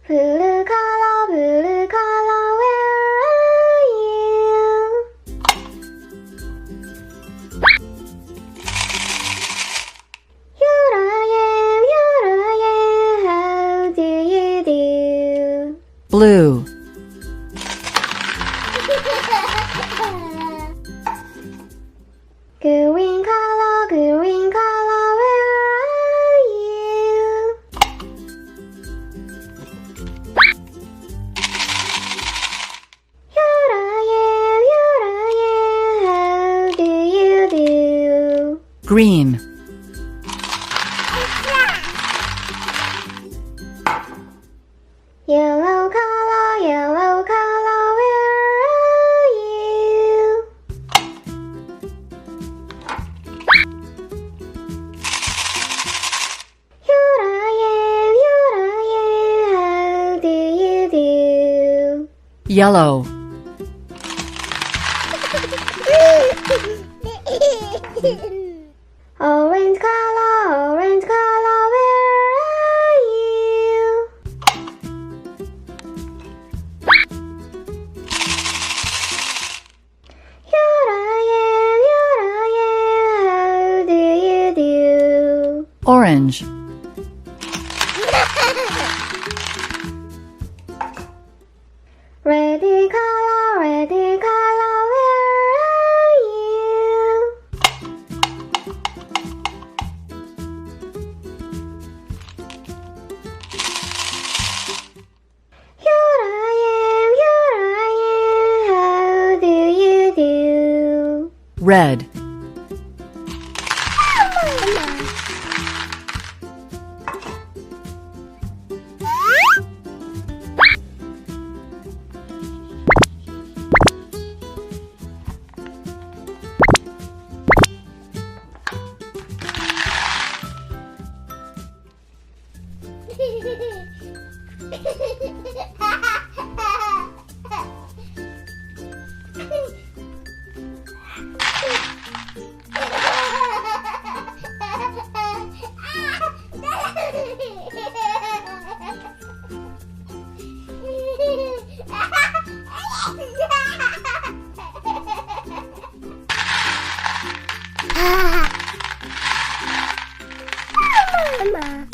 Blue color, where are you? Here I am, how do you do? Blue. Green color, where are you? Here I am, how do you do? Green. Yellow color, where are you? Here I am, how do you do? Yellow. Orange color, where are you? Here I am, how do you do? Orange. Red color, where are you? Here I am, how do you do? Red. Mama.